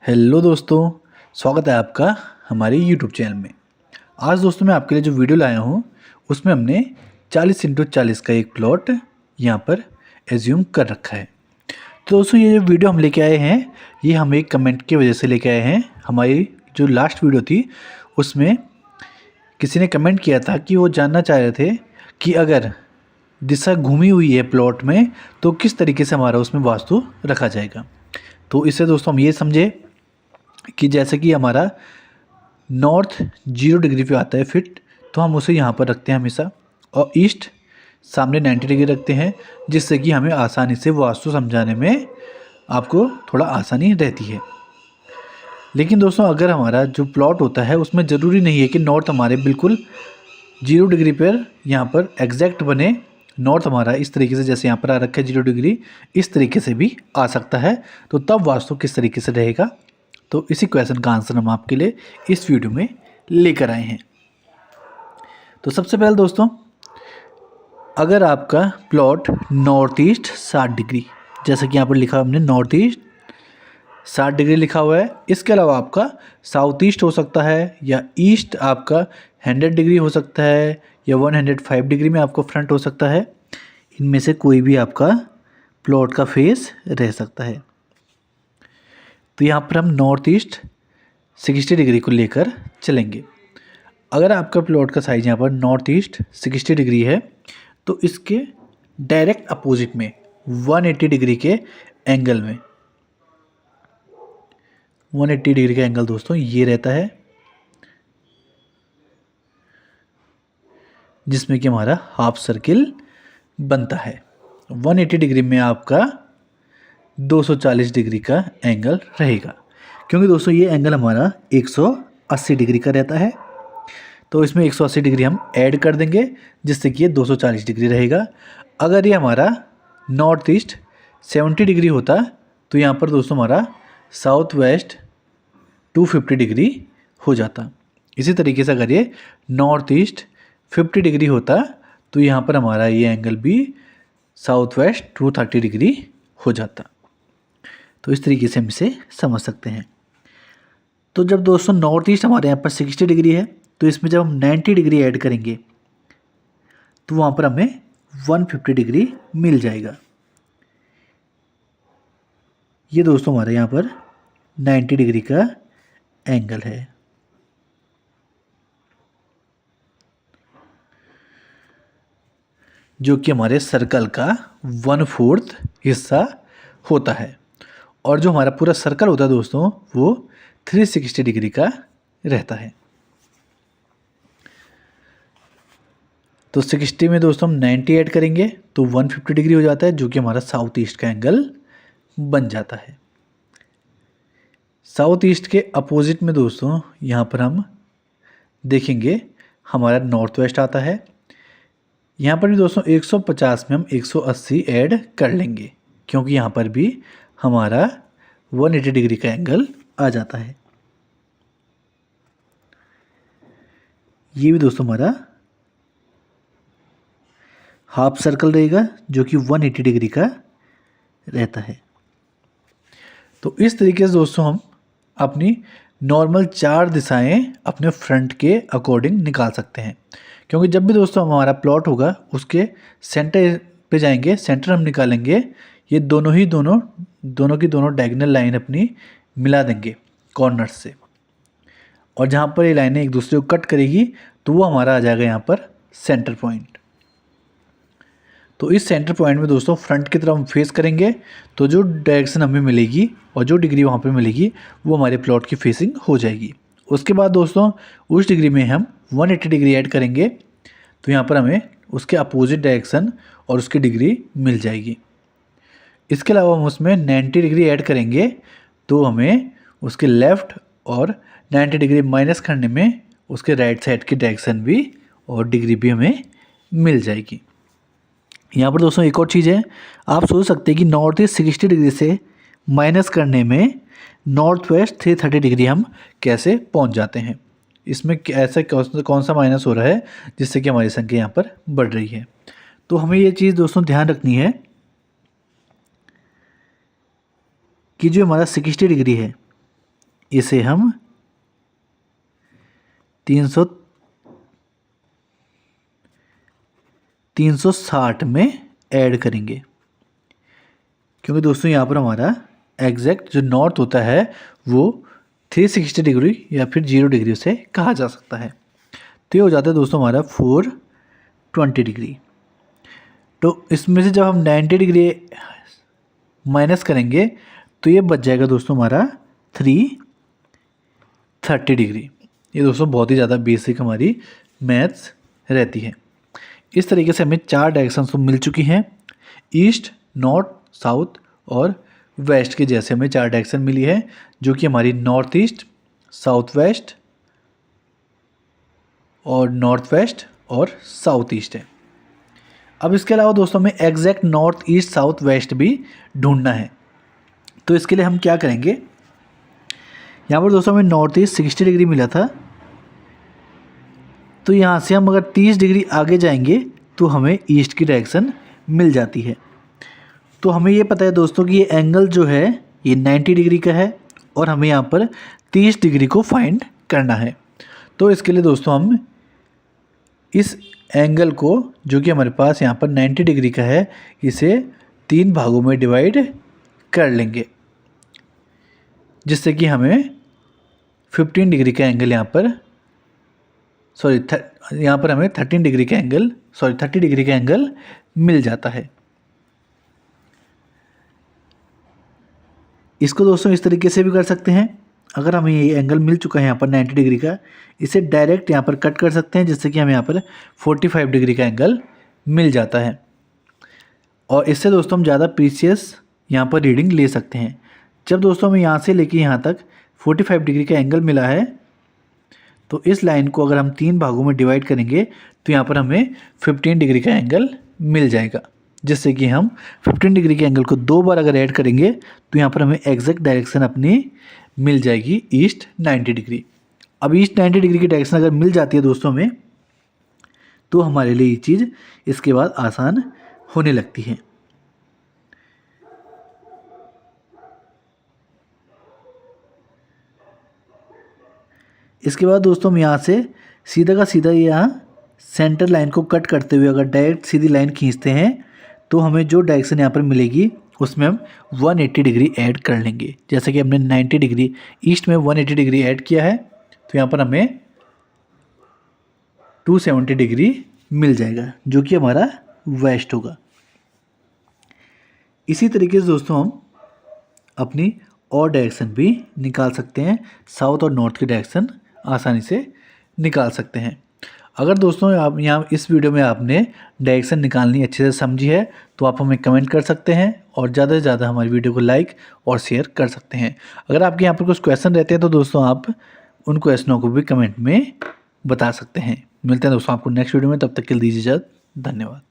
Hello दोस्तों, स्वागत है आपका हमारे यूट्यूब चैनल में। आज दोस्तों मैं आपके लिए जो वीडियो लाया हूँ उसमें हमने 40x40 का एक प्लॉट यहाँ पर एज्यूम कर रखा है। तो दोस्तों ये जो वीडियो हम लेके आए हैं ये हम एक कमेंट की वजह से लेके आए हैं। हमारी जो लास्ट वीडियो थी उसमें किसी ने कमेंट किया था कि वो जानना चाह रहे थे कि अगर दिशा घूमी हुई है प्लॉट में तो किस तरीके से हमारा उसमें वास्तु रखा जाएगा। तो इससे दोस्तों हम ये समझे कि जैसे कि हमारा नॉर्थ 0 डिग्री पे आता है फिट, तो हम उसे यहाँ पर रखते हैं हमेशा, और ईस्ट सामने 90 डिग्री रखते हैं, जिससे कि हमें आसानी से वास्तु समझाने में आपको थोड़ा आसानी रहती है। लेकिन दोस्तों अगर हमारा जो प्लॉट होता है उसमें ज़रूरी नहीं है कि नॉर्थ हमारे बिल्कुल 0 डिग्री पर यहाँ पर एग्जैक्ट बने। नॉर्थ हमारा इस तरीके से जैसे यहाँ पर आ रखा है 0 डिग्री, इस तरीके से भी आ सकता है। तो तब वास्तु किस तरीके से रहेगा, तो इसी क्वेश्चन का आंसर हम आपके लिए इस वीडियो में लेकर आए हैं। तो सबसे पहले दोस्तों, अगर आपका प्लॉट नॉर्थ ईस्ट 60 डिग्री, जैसा कि यहाँ पर लिखा हमने नॉर्थ ईस्ट 60 डिग्री लिखा हुआ है, इसके अलावा आपका साउथ ईस्ट हो सकता है, या ईस्ट आपका 100 डिग्री हो सकता है, या 105 डिग्री में आपको फ्रंट हो सकता है। इनमें से कोई भी आपका प्लॉट का फेस रह सकता है। तो यहाँ पर हम नॉर्थ ईस्ट 60 डिग्री को लेकर चलेंगे। अगर आपका प्लॉट का साइज यहाँ पर नॉर्थ ईस्ट 60 डिग्री है तो इसके डायरेक्ट अपोजिट में 180 डिग्री के एंगल में 180 डिग्री का एंगल दोस्तों ये रहता है, जिसमें कि हमारा हाफ सर्किल बनता है। 180 डिग्री में आपका 240 डिग्री का एंगल रहेगा, क्योंकि दोस्तों ये एंगल हमारा 180 डिग्री का रहता है। तो इसमें 180 डिग्री हम ऐड कर देंगे, जिससे कि ये 240 डिग्री रहेगा। अगर ये हमारा नॉर्थ ईस्ट 70 डिग्री होता तो यहाँ पर दोस्तों हमारा साउथ वेस्ट 250 डिग्री हो जाता। इसी तरीके से अगर ये नॉर्थ ईस्ट 50 डिग्री होता तो यहाँ पर हमारा ये एंगल भी साउथ वेस्ट 230 डिग्री हो जाता। तो इस तरीके से हम इसे समझ सकते हैं। तो जब दोस्तों नॉर्थ ईस्ट हमारे यहाँ पर 60 डिग्री है तो इसमें जब हम 90 डिग्री ऐड करेंगे तो वहाँ पर हमें 150 डिग्री मिल जाएगा। ये दोस्तों हमारे यहाँ पर 90 डिग्री का एंगल है। जो कि हमारे सर्कल का 1/4 हिस्सा होता है। और जो हमारा पूरा सर्कल होता है दोस्तों वो 360 डिग्री का रहता है। तो 60 में दोस्तों हम 90 ऐड करेंगे तो 150 डिग्री हो जाता है, जो कि हमारा साउथ ईस्ट का एंगल बन जाता है। साउथ ईस्ट के अपोजिट में दोस्तों यहाँ पर हम देखेंगे हमारा नॉर्थ वेस्ट आता है। यहाँ पर भी दोस्तों 150 में हम 180 ऐड कर लेंगे, क्योंकि यहाँ पर भी हमारा 180 डिग्री का एंगल आ जाता है। ये भी दोस्तों हमारा हाफ सर्कल रहेगा, जो कि 180 डिग्री का रहता है। तो इस तरीके से दोस्तों हम अपनी नॉर्मल 4 दिशाएं अपने फ्रंट के अकॉर्डिंग निकाल सकते हैं। क्योंकि जब भी दोस्तों हमारा प्लॉट होगा उसके सेंटर पे जाएंगे, सेंटर हम निकालेंगे, ये दोनों की दोनों डायगोनल लाइन अपनी मिला देंगे कॉर्नर से, और जहाँ पर ये लाइनें एक दूसरे को कट करेगी तो वो हमारा आ जाएगा यहाँ पर सेंटर पॉइंट। तो इस सेंटर पॉइंट में दोस्तों फ्रंट की तरफ हम फेस करेंगे तो जो डायरेक्शन हमें मिलेगी और जो डिग्री वहाँ पे मिलेगी वो हमारे प्लॉट की फेसिंग हो जाएगी। उसके बाद दोस्तों उस डिग्री में हम 180 डिग्री ऐड करेंगे तो यहाँ पर हमें उसके अपोजिट डायरेक्शन और उसकी डिग्री मिल जाएगी। इसके अलावा हम उसमें 90 डिग्री ऐड करेंगे तो हमें उसके लेफ़्ट और 90 डिग्री माइनस करने में उसके राइट साइड की डायरेक्शन भी और डिग्री भी हमें मिल जाएगी। यहाँ पर दोस्तों एक और चीज़ है, आप सोच सकते हैं कि नॉर्थ ईस्ट 60 डिग्री से माइनस करने में नॉर्थ वेस्ट 330 डिग्री हम कैसे पहुँच जाते हैं। इसमें ऐसा कौन सा माइनस हो रहा है जिससे कि हमारी संख्या यहाँ पर बढ़ रही है। तो हमें ये चीज़ दोस्तों ध्यान रखनी है कि जो हमारा 60 डिग्री है इसे हम 360 में ऐड करेंगे, क्योंकि दोस्तों यहाँ पर हमारा एग्जैक्ट जो नॉर्थ होता है वो 360 डिग्री या फिर 0 डिग्री से कहा जा सकता है। तो ये हो जाता है दोस्तों हमारा 420 डिग्री। तो इसमें से जब हम 90 डिग्री माइनस करेंगे तो ये बच जाएगा दोस्तों हमारा 330 डिग्री। ये दोस्तों बहुत ही ज़्यादा बेसिक हमारी मैथ्स रहती है। इस तरीके से हमें 4 डायरेक्शंस तो मिल चुकी हैं, ईस्ट, नॉर्थ, साउथ और वेस्ट के जैसे हमें 4 डायरेक्शन मिली है, जो कि हमारी नॉर्थ ईस्ट, साउथ वेस्ट और नॉर्थ वेस्ट और साउथ ईस्ट है। अब इसके अलावा दोस्तों हमें exact north east south west भी ढूंढना है। तो इसके लिए हम क्या करेंगे, यहाँ पर दोस्तों हमें नॉर्थ ईस्ट 60 डिग्री मिला था, तो यहाँ से हम अगर 30 डिग्री आगे जाएंगे तो हमें ईस्ट की डायरेक्शन मिल जाती है। तो हमें ये पता है दोस्तों कि ये एंगल जो है ये 90 डिग्री का है और हमें यहाँ पर 30 डिग्री को फाइंड करना है। तो इसके लिए दोस्तों हम इस एंगल को, जो कि हमारे पास यहाँ पर 90 डिग्री का है, इसे 3 भागों में डिवाइड कर लेंगे, जिससे कि हमें 15 डिग्री का एंगल यहाँ पर हमें 30 डिग्री का एंगल मिल जाता है। इसको दोस्तों इस तरीके से भी कर सकते हैं, अगर हमें ये एंगल मिल चुका है यहाँ पर 90 डिग्री का, इसे डायरेक्ट यहाँ पर कट कर सकते हैं, जिससे कि हमें यहाँ पर 45 डिग्री का एंगल मिल जाता है। और इससे दोस्तों हम ज़्यादा प्रीसियस यहाँ पर रीडिंग ले सकते हैं। जब दोस्तों हमें यहाँ से लेके यहाँ तक 45 डिग्री का एंगल मिला है, तो इस लाइन को अगर हम 3 भागों में डिवाइड करेंगे तो यहाँ पर हमें 15 डिग्री का एंगल मिल जाएगा, जिससे कि हम 15 डिग्री के एंगल को 2 बार अगर ऐड करेंगे तो यहाँ पर हमें एग्जैक्ट डायरेक्शन अपनी मिल जाएगी ईस्ट 90 डिग्री। अब ईस्ट 90 डिग्री की डायरेक्शन अगर मिल जाती है दोस्तों हमें, तो हमारे लिए ये चीज़ इसके बाद आसान होने लगती है। इसके बाद दोस्तों हम यहाँ से सीधा का सीधा यहाँ सेंटर लाइन को कट करते हुए अगर डायरेक्ट सीधी लाइन खींचते हैं तो हमें जो डायरेक्शन यहाँ पर मिलेगी उसमें हम 180 डिग्री ऐड कर लेंगे। जैसे कि हमने 90 डिग्री ईस्ट में 180 डिग्री ऐड किया है, तो यहाँ पर हमें 270 डिग्री मिल जाएगा, जो कि हमारा वेस्ट होगा। इसी तरीके से दोस्तों हम अपनी और डायरेक्शन भी निकाल सकते हैं, साउथ और नॉर्थ की डायरेक्शन आसानी से निकाल सकते हैं। अगर दोस्तों आप यहाँ इस वीडियो में आपने डायरेक्शन निकालनी अच्छे से समझी है तो आप हमें कमेंट कर सकते हैं और ज़्यादा से ज़्यादा हमारी वीडियो को लाइक और शेयर कर सकते हैं। अगर आपके यहाँ पर कुछ क्वेश्चन रहते हैं तो दोस्तों आप उन क्वेश्चनों को भी कमेंट में बता सकते हैं। मिलते हैं दोस्तों आपको नेक्स्ट वीडियो में, तब तक के लिए दीजिए इजाज़त। धन्यवाद।